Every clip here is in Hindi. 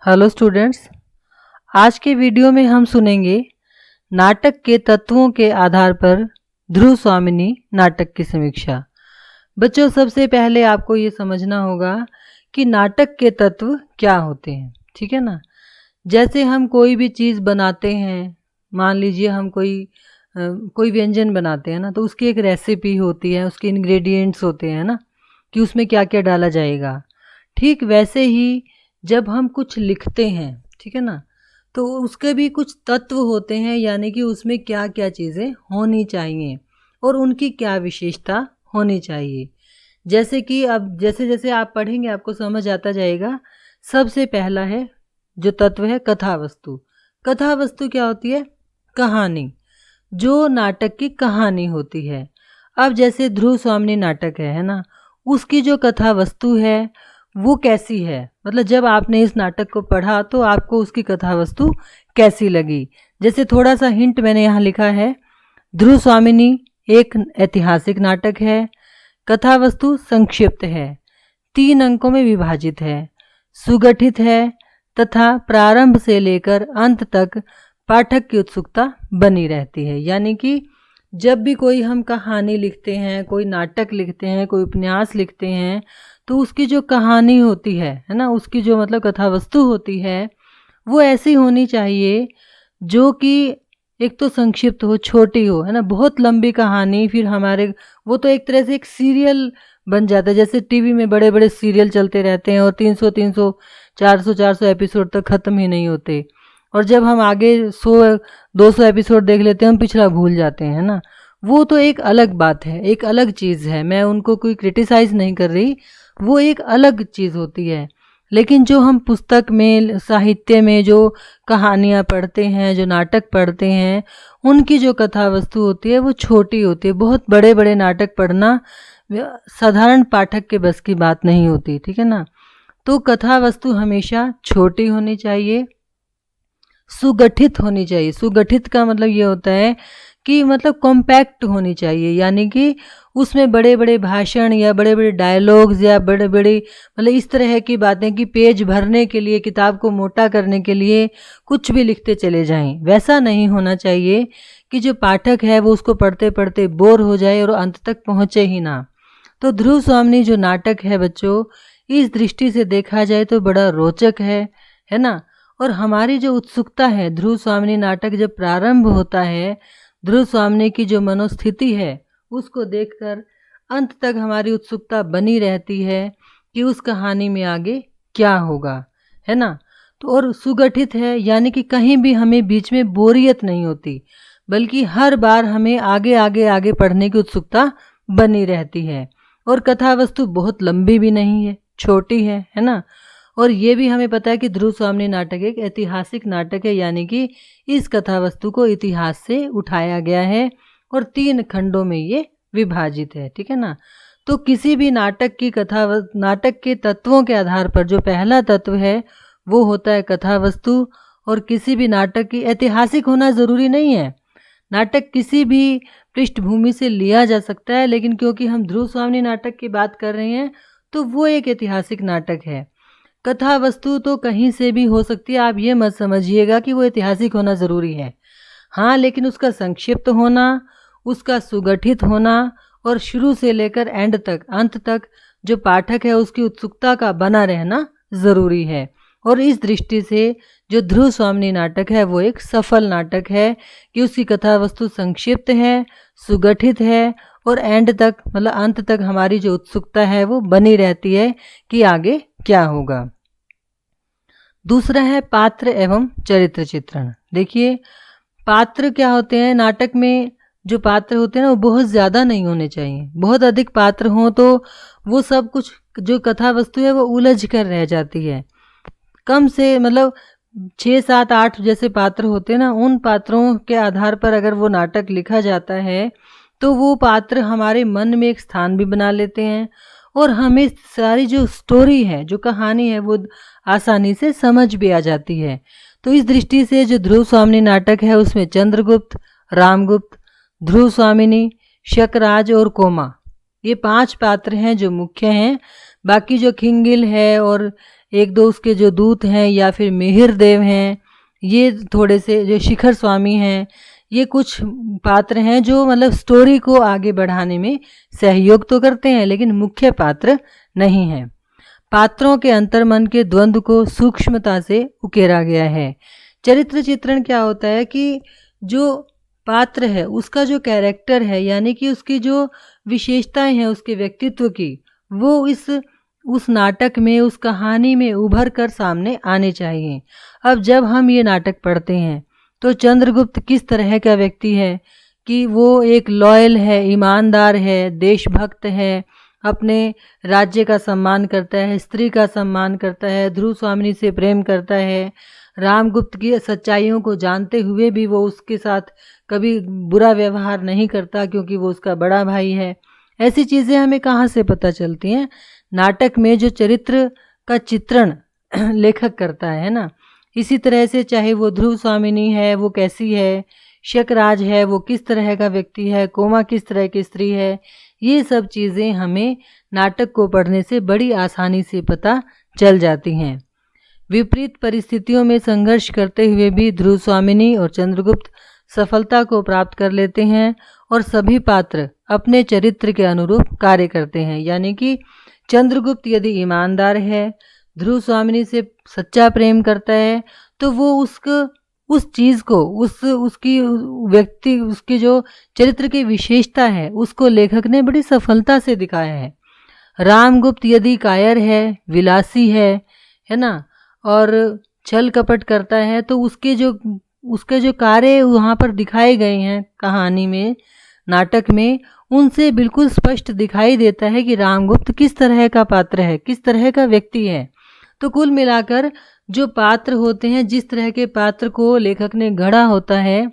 हेलो स्टूडेंट्स, आज के वीडियो में हम सुनेंगे नाटक के तत्वों के आधार पर ध्रुव स्वामिनी नाटक की समीक्षा। बच्चों, सबसे पहले आपको ये समझना होगा कि नाटक के तत्व क्या होते हैं। ठीक है ना। जैसे हम कोई भी चीज़ बनाते हैं, मान लीजिए हम कोई व्यंजन बनाते हैं ना, तो उसकी एक रेसिपी होती है, उसके इंग्रेडिएंट्स होते हैं ना, कि उसमें क्या क्या डाला जाएगा। ठीक वैसे ही जब हम कुछ लिखते हैं, ठीक है ना, तो उसके भी कुछ तत्व होते हैं, यानी कि उसमें क्या क्या चीज़ें होनी चाहिए और उनकी क्या विशेषता होनी चाहिए। जैसे कि अब जैसे जैसे आप पढ़ेंगे आपको समझ आता जाएगा। सबसे पहला है जो तत्व है कथा वस्तु। कथा वस्तु क्या होती है? कहानी, जो नाटक की कहानी होती है। अब जैसे ध्रुव स्वामिनी नाटक है ना, उसकी जो कथा वस्तु है वो कैसी है, मतलब जब आपने इस नाटक को पढ़ा तो आपको उसकी कथा वस्तु कैसी लगी। जैसे थोड़ा सा हिंट मैंने यहाँ लिखा है। ध्रुव स्वामिनी एक ऐतिहासिक नाटक है। कथा वस्तु संक्षिप्त है, 3 अंकों में विभाजित है, सुगठित है तथा प्रारंभ से लेकर अंत तक पाठक की उत्सुकता बनी रहती है। यानी कि जब भी कोई हम कहानी लिखते हैं, कोई नाटक लिखते हैं, कोई उपन्यास लिखते हैं, तो उसकी जो कहानी होती है ना, उसकी जो मतलब कथा वस्तु होती है वो ऐसी होनी चाहिए जो कि एक तो संक्षिप्त हो, छोटी हो, है ना। बहुत लंबी कहानी फिर हमारे वो तो एक तरह से एक सीरियल बन जाता है। जैसे टीवी में बड़े बड़े सीरियल चलते रहते हैं और 300 400 एपिसोड तक ख़त्म ही नहीं होते, और जब हम आगे 100 200 एपिसोड देख लेते हैं हम पिछला भूल जाते हैं ना। वो तो एक अलग बात है, एक अलग चीज़ है। मैं उनको कोई क्रिटिसाइज़ नहीं कर रही, वो एक अलग चीज़ होती है। लेकिन जो हम पुस्तक में, साहित्य में जो कहानियाँ पढ़ते हैं, जो नाटक पढ़ते हैं, उनकी जो कथा वस्तु होती है वो छोटी होती है। बहुत बड़े बड़े नाटक पढ़ना साधारण पाठक के बस की बात नहीं होती, ठीक है ना। तो कथा वस्तु हमेशा छोटी होनी चाहिए, सुगठित होनी चाहिए। सुगठित का मतलब ये होता है कि मतलब कॉम्पैक्ट होनी चाहिए, यानी कि उसमें बड़े बड़े भाषण या बड़े बड़े डायलॉग्स या बड़े बड़े मतलब इस तरह की बातें कि पेज भरने के लिए, किताब को मोटा करने के लिए कुछ भी लिखते चले जाएं, वैसा नहीं होना चाहिए कि जो पाठक है वो उसको पढ़ते पढ़ते बोर हो जाए और अंत तक पहुँचे ही ना। तो ध्रुव स्वामिनी जो नाटक है बच्चों, इस दृष्टि से देखा जाए तो बड़ा रोचक है ना। और हमारी जो उत्सुकता है, ध्रुव स्वामिनी नाटक जब प्रारंभ होता है, ध्रुव स्वामिनी की जो मनोस्थिति है उसको देखकर अंत तक हमारी उत्सुकता बनी रहती है कि उस कहानी में आगे क्या होगा, है ना। तो और सुगठित है, यानी कि कहीं भी हमें बीच में बोरियत नहीं होती, बल्कि हर बार हमें आगे आगे आगे पढ़ने की उत्सुकता बनी रहती है। और कथा वस्तु बहुत लंबी भी नहीं है, छोटी है ना। और ये भी हमें पता है कि ध्रुव स्वामिनी नाटक एक ऐतिहासिक नाटक है, यानी कि इस कथा वस्तु को इतिहास से उठाया गया है और 3 खंडों में ये विभाजित है, ठीक है ना। तो किसी भी नाटक की नाटक के तत्वों के आधार पर जो पहला तत्व है वो होता है कथा वस्तु। और किसी भी नाटक की ऐतिहासिक होना ज़रूरी नहीं है, नाटक किसी भी पृष्ठभूमि से लिया जा सकता है, लेकिन क्योंकि हम ध्रुव स्वामिनी नाटक की बात कर रहे हैं तो वो एक ऐतिहासिक नाटक है। कथा वस्तु तो कहीं से भी हो सकती है, आप ये मत समझिएगा कि वो ऐतिहासिक होना ज़रूरी है। हाँ, लेकिन उसका संक्षिप्त होना, उसका सुगठित होना और शुरू से लेकर एंड तक, अंत तक जो पाठक है उसकी उत्सुकता का बना रहना ज़रूरी है। और इस दृष्टि से जो ध्रुव स्वामिनी नाटक है वो एक सफल नाटक है कि उसकी कथा वस्तु संक्षिप्त है, सुगठित है और एंड तक मतलब अंत तक हमारी जो उत्सुकता है वो बनी रहती है कि आगे क्या होगा। दूसरा है पात्र एवं चरित्र चित्रण। देखिए, पात्र क्या होते हैं, नाटक में जो पात्र होते हैं ना वो बहुत ज़्यादा नहीं होने चाहिए। बहुत अधिक पात्र हों तो वो सब कुछ जो कथा वस्तु है वो उलझ कर रह जाती है। कम से मतलब 6 7 8 जैसे पात्र होते हैं ना, उन पात्रों के आधार पर अगर वो नाटक लिखा जाता है तो वो पात्र हमारे मन में एक स्थान भी बना लेते हैं और हमें सारी जो स्टोरी है, जो कहानी है, वो आसानी से समझ भी आ जाती है। तो इस दृष्टि से जो ध्रुव स्वामिनी नाटक है उसमें चंद्रगुप्त, रामगुप्त, ध्रुव स्वामिनी, शकराज और कोमा, ये 5 पात्र हैं जो मुख्य हैं। बाकी जो खिंगिल है और एक दो उसके जो दूत हैं या फिर मिहिर देव हैं, ये थोड़े से जो शिखर स्वामी हैं, ये कुछ पात्र हैं जो मतलब स्टोरी को आगे बढ़ाने में सहयोग तो करते हैं लेकिन मुख्य पात्र नहीं हैं। पात्रों के अंतर्मन के द्वंद्व को सूक्ष्मता से उकेरा गया है। चरित्र चित्रण क्या होता है कि जो पात्र है उसका जो कैरेक्टर है, यानी कि उसकी जो विशेषताएं हैं उसके व्यक्तित्व की, वो उस नाटक में, उस कहानी में उभर कर सामने आने चाहिए। अब जब हम ये नाटक पढ़ते हैं तो चंद्रगुप्त किस तरह का व्यक्ति है कि वो एक लॉयल है, ईमानदार है, देशभक्त है, अपने राज्य का सम्मान करता है, स्त्री का सम्मान करता है, ध्रुव स्वामिनी से प्रेम करता है, रामगुप्त की सच्चाइयों को जानते हुए भी वो उसके साथ कभी बुरा व्यवहार नहीं करता क्योंकि वो उसका बड़ा भाई है। ऐसी चीज़ें हमें कहाँ से पता चलती हैं? नाटक में जो चरित्र का चित्रण लेखक करता है ना। इसी तरह से चाहे वो ध्रुव स्वामिनी है, वो कैसी है, शकराज है, वो किस तरह का व्यक्ति है, कोमा किस तरह की स्त्री है, ये सब चीज़ें हमें नाटक को पढ़ने से बड़ी आसानी से पता चल जाती हैं। विपरीत परिस्थितियों में संघर्ष करते हुए भी ध्रुव स्वामिनी और चंद्रगुप्त सफलता को प्राप्त कर लेते हैं और सभी पात्र अपने चरित्र के अनुरूप कार्य करते हैं। यानी कि चंद्रगुप्त यदि ईमानदार है, ध्रुव स्वामिनी से सच्चा प्रेम करता है, तो वो उस चीज़ को, उसकी जो चरित्र की विशेषता है उसको लेखक ने बड़ी सफलता से दिखाया है। रामगुप्त यदि कायर है, विलासी है ना, और छल कपट करता है, तो उसके जो कार्य वहाँ पर दिखाए गए हैं कहानी में, नाटक में, उनसे बिल्कुल स्पष्ट दिखाई देता है कि रामगुप्त किस तरह का पात्र है, किस तरह का व्यक्ति है। तो कुल मिलाकर जो पात्र होते हैं, जिस तरह के पात्र को लेखक ने गढ़ा होता है,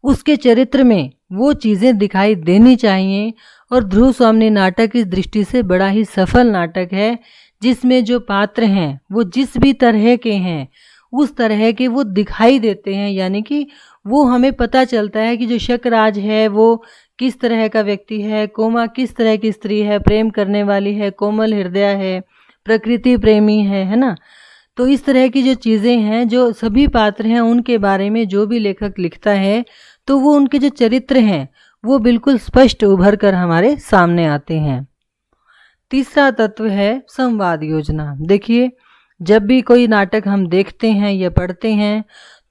उसके चरित्र में वो चीज़ें दिखाई देनी चाहिए। और ध्रुव स्वामिनी नाटक इस दृष्टि से बड़ा ही सफल नाटक है, जिसमें जो पात्र हैं वो जिस भी तरह के हैं उस तरह के वो दिखाई देते हैं। यानी कि वो हमें पता चलता है कि जो शकराज है वो किस तरह का व्यक्ति है, कोमा किस तरह की स्त्री है, प्रेम करने वाली है, कोमल हृदय है, प्रकृति प्रेमी है ना। तो इस तरह की जो चीज़ें हैं, जो सभी पात्र हैं, उनके बारे में जो भी लेखक लिखता है तो वो उनके जो चरित्र हैं वो बिल्कुल स्पष्ट उभर कर हमारे सामने आते हैं। तीसरा तत्व है संवाद योजना। देखिए, जब भी कोई नाटक हम देखते हैं या पढ़ते हैं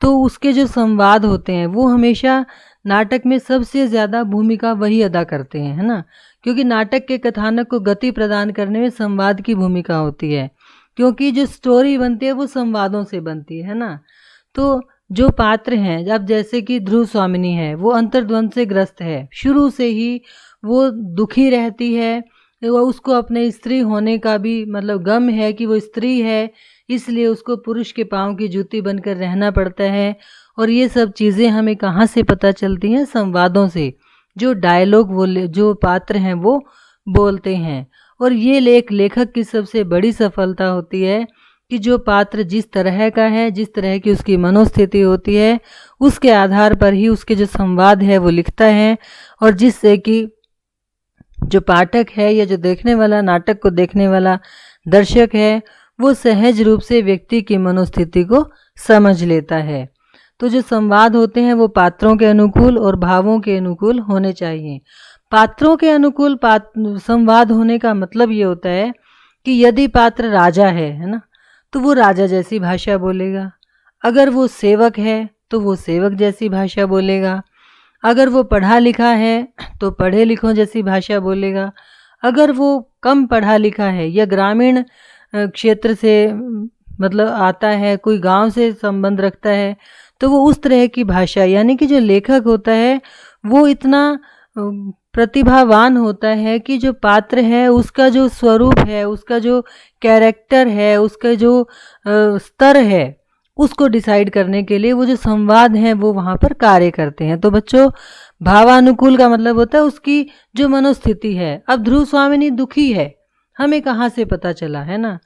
तो उसके जो संवाद होते हैं वो हमेशा नाटक में सबसे ज़्यादा भूमिका वही अदा करते हैं, है ना। क्योंकि नाटक के कथानक को गति प्रदान करने में संवाद की भूमिका होती है, क्योंकि जो स्टोरी बनती है वो संवादों से बनती है ना। तो जो पात्र हैं, अब जैसे कि ध्रुव स्वामिनी है, वो अंतर्द्वंद से ग्रस्त है, शुरू से ही वो दुखी रहती है, वो उसको अपने स्त्री होने का भी मतलब गम है कि वो स्त्री है, इसलिए उसको पुरुष के पाँव की जूती बनकर रहना पड़ता है। और ये सब चीज़ें हमें कहाँ से पता चलती हैं? संवादों से, जो डायलॉग वो जो पात्र हैं वो बोलते हैं। और ये लेखक की सबसे बड़ी सफलता होती है कि जो पात्र जिस तरह का है, जिस तरह की उसकी मनोस्थिति होती है, उसके आधार पर ही उसके जो संवाद है वो लिखता है, और जिससे कि जो पाठक है या जो देखने वाला, नाटक को देखने वाला दर्शक है, वो सहज रूप से व्यक्ति की मनोस्थिति को समझ लेता है। तो जो संवाद होते हैं वो पात्रों के अनुकूल और भावों के अनुकूल होने चाहिए। पात्रों के अनुकूल संवाद होने का मतलब ये होता है कि यदि पात्र राजा है ना, तो वो राजा जैसी भाषा बोलेगा। अगर वो सेवक है तो वो सेवक जैसी भाषा बोलेगा। अगर वो पढ़ा लिखा है तो पढ़े लिखों जैसी भाषा बोलेगा। अगर वो कम पढ़ा लिखा है या ग्रामीण क्षेत्र से मतलब आता है, कोई गांव से संबंध रखता है, तो वो उस तरह की भाषा, यानी कि जो लेखक होता है वो इतना प्रतिभावान होता है कि जो पात्र है उसका जो स्वरूप है, उसका जो कैरेक्टर है, उसका जो स्तर है, उसको डिसाइड करने के लिए वो जो संवाद हैं वो वहाँ पर कार्य करते हैं। तो बच्चों, भावानुकूल का मतलब होता है उसकी जो मनोस्थिति है। अब ध्रुव स्वामिनी दुखी है, हमें कहाँ से पता चला, है ना।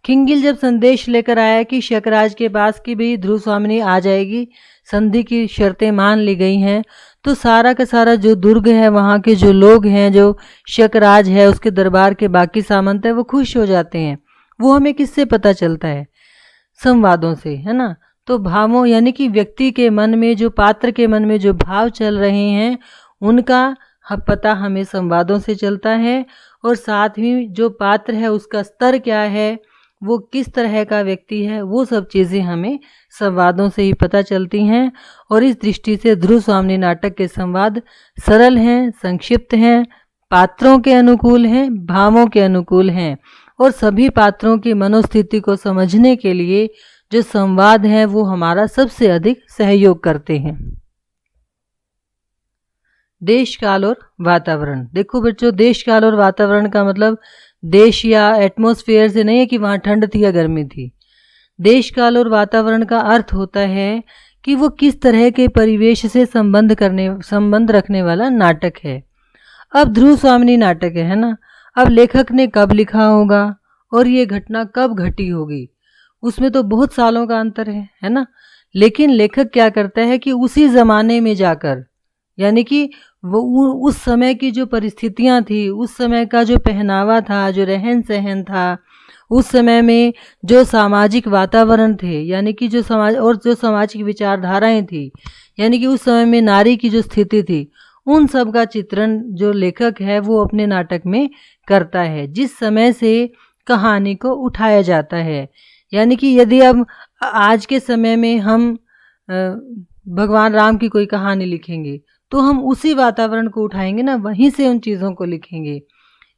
खिंगिल जब संदेश लेकर आया कि शकराज के पास कि भाई ध्रुव स्वामिनी आ जाएगी, संधि की शर्तें मान ली गई हैं, तो सारा का सारा जो दुर्ग है, वहाँ के जो लोग हैं, जो शकराज है, उसके दरबार के बाकी सामंत है, वो खुश हो जाते हैं। वो हमें किससे पता चलता है? संवादों से, है ना। तो भावों यानी कि व्यक्ति के मन में जो, पात्र के मन में जो भाव चल रहे हैं उनका पता हमें संवादों से चलता है। और साथ ही जो पात्र है उसका स्तर क्या है, वो किस तरह का व्यक्ति है, वो सब चीज़ें हमें संवादों से ही पता चलती हैं। और इस दृष्टि से ध्रुव स्वामिनी नाटक के संवाद सरल हैं, संक्षिप्त हैं, पात्रों के अनुकूल हैं, भावों के अनुकूल हैं। और सभी पात्रों की मनोस्थिति को समझने के लिए जो संवाद हैं वो हमारा सबसे अधिक सहयोग करते हैं। देश काल और वातावरण। देखो बच्चों, देश काल और वातावरण का मतलब देश या एटमॉस्फेयर से नहीं है कि वहाँ ठंड थी या गर्मी थी। देश काल और वातावरण का अर्थ होता है कि वो किस तरह के परिवेश से संबंध रखने वाला नाटक है। अब ध्रुव स्वामिनी नाटक है ना, अब लेखक ने कब लिखा होगा और ये घटना कब घटी होगी, उसमें तो बहुत सालों का अंतर है ना। लेकिन लेखक क्या करता है कि उसी ज़माने में जाकर, यानी कि वो उस समय की जो परिस्थितियां थी, उस समय का जो पहनावा था, जो रहन सहन था, उस समय में जो सामाजिक वातावरण थे, यानी कि जो समाज और जो सामाजिक विचारधाराएं थी, यानी कि उस समय में नारी की जो स्थिति थी, उन सब का चित्रण जो लेखक है वो अपने नाटक में करता है, जिस समय से कहानी को उठाया जाता है। यानी कि यदि अब आज के समय में हम भगवान राम की कोई कहानी लिखेंगे तो हम उसी वातावरण को उठाएंगे ना, वहीं से उन चीज़ों को लिखेंगे।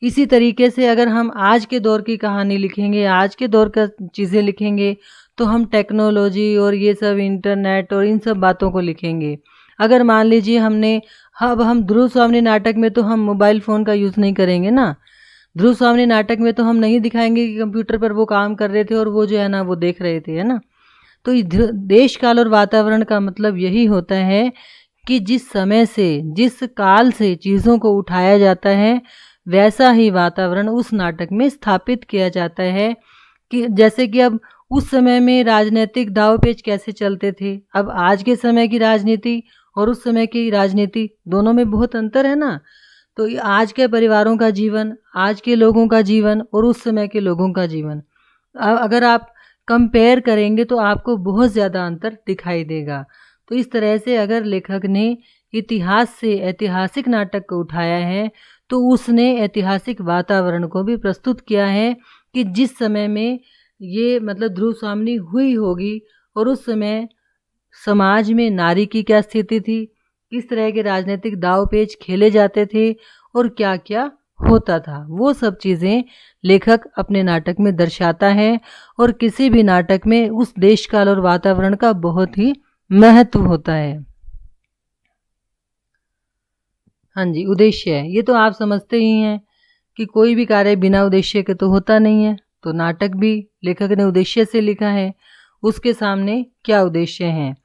इसी तरीके से अगर हम आज के दौर की कहानी लिखेंगे, आज के दौर का चीज़ें लिखेंगे, तो हम टेक्नोलॉजी और ये सब इंटरनेट और इन सब बातों को लिखेंगे। अगर मान लीजिए अब हम ध्रुव स्वामिनी नाटक में तो हम मोबाइल फ़ोन का यूज़ नहीं करेंगे ना। ध्रुव स्वामिनी नाटक में तो हम नहीं दिखाएंगे कि कंप्यूटर पर वो काम कर रहे थे और वो जो है ना वो देख रहे थे, है ना। तो देश काल और वातावरण का मतलब यही होता है कि जिस समय से, जिस काल से चीज़ों को उठाया जाता है, वैसा ही वातावरण उस नाटक में स्थापित किया जाता है। कि जैसे कि अब उस समय में राजनीतिक दाव पेच कैसे चलते थे, अब आज के समय की राजनीति और उस समय की राजनीति दोनों में बहुत अंतर है ना। तो आज के परिवारों का जीवन, आज के लोगों का जीवन और उस समय के लोगों का जीवन अगर आप कंपेयर करेंगे तो आपको बहुत ज़्यादा अंतर दिखाई देगा। तो इस तरह से अगर लेखक ने इतिहास से ऐतिहासिक नाटक को उठाया है तो उसने ऐतिहासिक वातावरण को भी प्रस्तुत किया है कि जिस समय में ये मतलब ध्रुव स्वामिनी हुई होगी और उस समय समाज में नारी की क्या स्थिति थी, किस तरह के राजनीतिक दाव पेच खेले जाते थे और क्या क्या होता था, वो सब चीज़ें लेखक अपने नाटक में दर्शाता है। और किसी भी नाटक में उस देश काल और वातावरण का बहुत ही महत्व होता है। हाँ जी, उद्देश्य है, ये तो आप समझते ही हैं कि कोई भी कार्य बिना उद्देश्य के तो होता नहीं है। तो नाटक भी लेखक ने उद्देश्य से लिखा है। उसके सामने क्या उद्देश्य हैं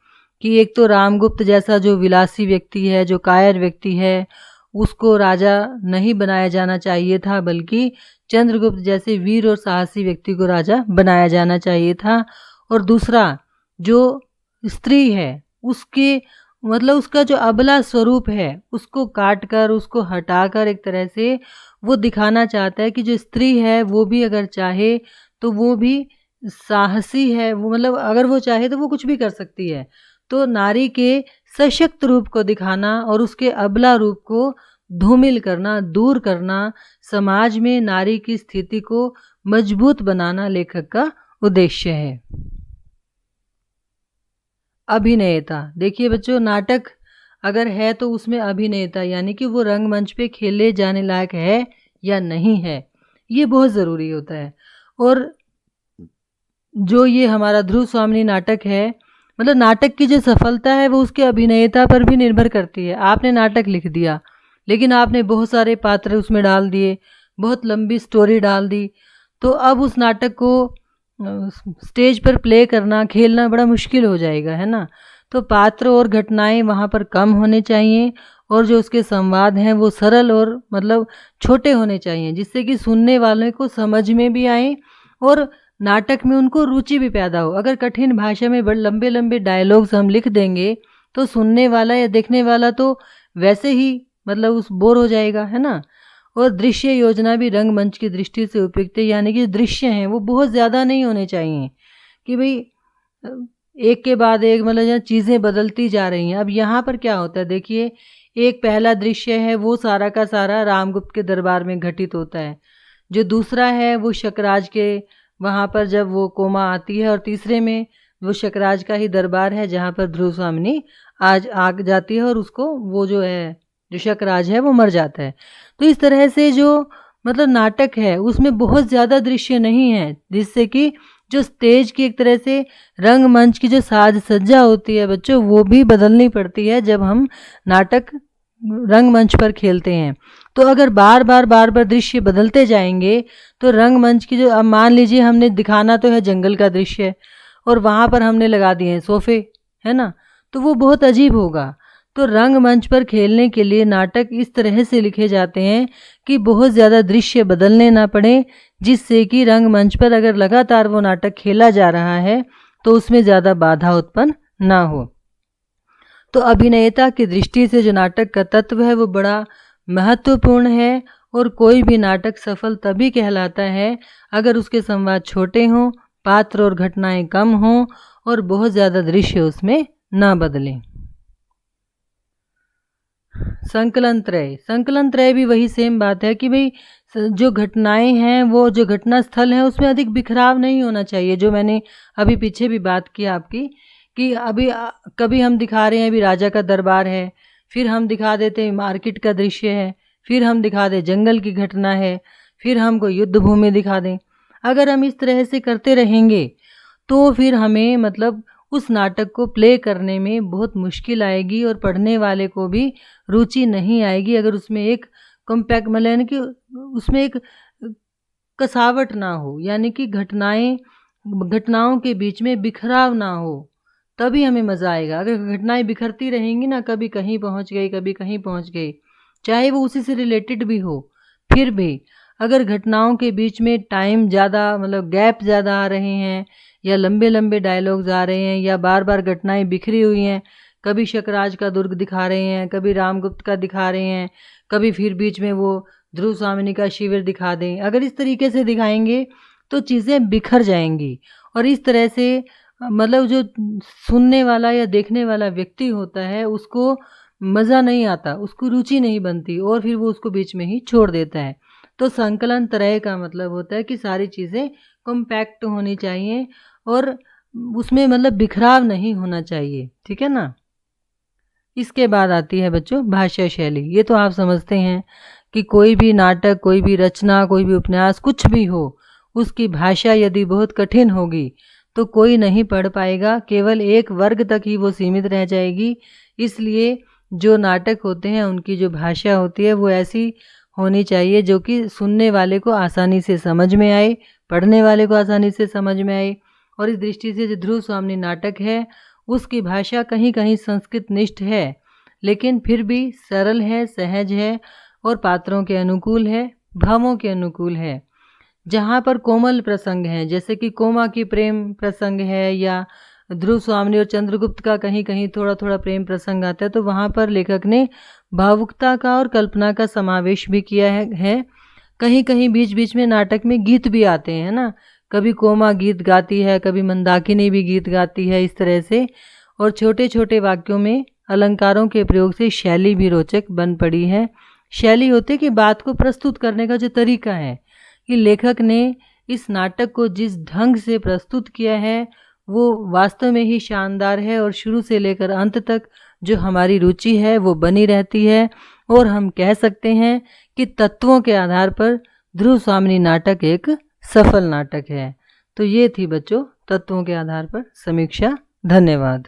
कि एक तो रामगुप्त जैसा जो विलासी व्यक्ति है, जो कायर व्यक्ति है, उसको राजा नहीं बनाया जाना चाहिए था, बल्कि चंद्रगुप्त जैसे वीर और साहसी व्यक्ति को राजा बनाया जाना चाहिए था। और दूसरा, जो स्त्री है उसके मतलब उसका जो अबला स्वरूप है उसको काट कर, उसको हटाकर एक तरह से वो दिखाना चाहता है कि जो स्त्री है वो भी अगर चाहे तो वो भी साहसी है, वो मतलब अगर वो चाहे तो वो कुछ भी कर सकती है। तो नारी के सशक्त रूप को दिखाना और उसके अबला रूप को धूमिल करना, दूर करना, समाज में नारी की स्थिति को मजबूत बनाना लेखक का उद्देश्य है। अभिनेता, देखिए बच्चों, नाटक अगर है तो उसमें अभिनेता यानी कि वो रंगमंच पे खेले जाने लायक है या नहीं है, ये बहुत ज़रूरी होता है। और जो ये हमारा ध्रुव स्वामिनी नाटक है, मतलब नाटक की जो सफलता है वो उसके अभिनेता पर भी निर्भर करती है। आपने नाटक लिख दिया लेकिन आपने बहुत सारे पात्र उसमें डाल दिए, बहुत लंबी स्टोरी डाल दी, तो अब उस नाटक को स्टेज पर प्ले करना, खेलना बड़ा मुश्किल हो जाएगा, है ना। तो पात्र और घटनाएं वहाँ पर कम होने चाहिए और जो उसके संवाद हैं वो सरल और मतलब छोटे होने चाहिए, जिससे कि सुनने वालों को समझ में भी आए और नाटक में उनको रुचि भी पैदा हो। अगर कठिन भाषा में बड़े लंबे लंबे डायलॉग्स हम लिख देंगे तो सुनने वाला या देखने वाला तो वैसे ही मतलब उस बोर हो जाएगा, है ना। और दृश्य योजना भी रंगमंच की दृष्टि से उपयुक्त है, यानी कि दृश्य हैं वो बहुत ज़्यादा नहीं होने चाहिए कि भाई एक के बाद एक मतलब जहाँ चीज़ें बदलती जा रही हैं। अब यहाँ पर क्या होता है देखिए, एक पहला दृश्य है वो सारा का सारा रामगुप्त के दरबार में घटित होता है, जो दूसरा है वो शकराज के वहाँ पर जब वो कोमा आती है, और तीसरे में वो शकराज का ही दरबार है जहाँ पर ध्रुव स्वामिनी आज आग जाती है और उसको वो जो है जो शकराज है वो मर जाता है। तो इस तरह से जो मतलब नाटक है उसमें बहुत ज़्यादा दृश्य नहीं है, जिससे कि जो स्टेज की एक तरह से रंगमंच की जो साज सज्जा होती है बच्चों वो भी बदलनी पड़ती है जब हम नाटक रंगमंच पर खेलते हैं। तो अगर बार बार दृश्य बदलते जाएंगे तो रंगमंच की जो, अब मान लीजिए हमने दिखाना तो है जंगल का दृश्य और वहाँ पर हमने लगा दिए हैं सोफे, है ना, तो वो बहुत अजीब होगा। तो रंगमंच पर खेलने के लिए नाटक इस तरह से लिखे जाते हैं कि बहुत ज़्यादा दृश्य बदलने ना पड़े, जिससे कि रंगमंच पर अगर लगातार वो नाटक खेला जा रहा है तो उसमें ज़्यादा बाधा उत्पन्न ना हो। तो अभिनेता की दृष्टि से जो नाटक का तत्व है वो बड़ा महत्वपूर्ण है, और कोई भी नाटक सफल तभी कहलाता है अगर उसके संवाद छोटे हों, पात्र और घटनाएं कम हों और बहुत ज़्यादा दृश्य उसमें ना बदलें। संकलन त्रय भी वही सेम बात है कि भाई जो घटनाएं हैं वो जो घटना स्थल है उसमें अधिक बिखराव नहीं होना चाहिए, जो मैंने अभी पीछे भी बात की आपकी कि अभी कभी हम दिखा रहे हैं अभी राजा का दरबार है, फिर हम दिखा देते हैं मार्केट का दृश्य है, फिर हम दिखा दें जंगल की घटना है, फिर हमको युद्ध भूमि दिखा दें। अगर हम इस तरह से करते रहेंगे तो फिर हमें मतलब उस नाटक को प्ले करने में बहुत मुश्किल आएगी और पढ़ने वाले को भी रुचि नहीं आएगी अगर उसमें एक कॉम्पैक्ट मतलब यानी कि उसमें एक कसावट ना हो, यानी कि घटनाओं के बीच में बिखराव ना हो, तभी हमें मज़ा आएगा। अगर घटनाएं बिखरती रहेंगी ना, कभी कहीं पहुंच गई कभी कहीं पहुंच गई, चाहे वो उसी से रिलेटेड भी हो, फिर भी अगर घटनाओं के बीच में टाइम ज़्यादा मतलब गैप ज़्यादा आ रहे हैं या लंबे लंबे डायलॉग्स आ रहे हैं या बार बार घटनाएं बिखरी हुई हैं, कभी शकराज का दुर्ग दिखा रहे हैं, कभी रामगुप्त का दिखा रहे हैं, कभी फिर बीच में वो ध्रुव स्वामिनी का शिविर दिखा दें, अगर इस तरीके से दिखाएंगे तो चीज़ें बिखर जाएंगी। और इस तरह से मतलब जो सुनने वाला या देखने वाला व्यक्ति होता है उसको मज़ा नहीं आता, उसको रुचि नहीं बनती और फिर वो उसको बीच में ही छोड़ देता है। तो संकलन त्रय का मतलब होता है कि सारी चीज़ें कॉम्पैक्ट होनी चाहिए और उसमें मतलब बिखराव नहीं होना चाहिए, ठीक है ना। इसके बाद आती है बच्चों भाषा शैली। ये तो आप समझते हैं कि कोई भी नाटक, कोई भी रचना, कोई भी उपन्यास, कुछ भी हो, उसकी भाषा यदि बहुत कठिन होगी तो कोई नहीं पढ़ पाएगा, केवल एक वर्ग तक ही वो सीमित रह जाएगी। इसलिए जो नाटक होते हैं उनकी जो भाषा होती है वो ऐसी होनी चाहिए जो कि सुनने वाले को आसानी से समझ में आए, पढ़ने वाले को आसानी से समझ में आए। और इस दृष्टि से जो ध्रुव स्वामिनी नाटक है उसकी भाषा कहीं कहीं संस्कृत निष्ठ है, लेकिन फिर भी सरल है, सहज है और पात्रों के अनुकूल है, भावों के अनुकूल है। जहाँ पर कोमल प्रसंग हैं, जैसे कि कोमा की प्रेम प्रसंग है या ध्रुव स्वामिनी और चंद्रगुप्त का कहीं कहीं थोड़ा थोड़ा प्रेम प्रसंग आता है, तो वहाँ पर लेखक ने भावुकता का और कल्पना का समावेश भी किया है। कहीं कहीं बीच बीच में नाटक में गीत भी आते हैं ना, कभी कोमा गीत गाती है, कभी मंदाकिनी भी गीत गाती है, इस तरह से। और छोटे छोटे वाक्यों में अलंकारों के प्रयोग से शैली भी रोचक बन पड़ी है। शैली होती है कि बात को प्रस्तुत करने का जो तरीका है, कि लेखक ने इस नाटक को जिस ढंग से प्रस्तुत किया है वो वास्तव में ही शानदार है और शुरू से लेकर अंत तक जो हमारी रुचि है वो बनी रहती है। और हम कह सकते हैं कि तत्वों के आधार पर ध्रुव स्वामिनी नाटक एक सफल नाटक है। तो ये थी बच्चों तत्वों के आधार पर समीक्षा। धन्यवाद।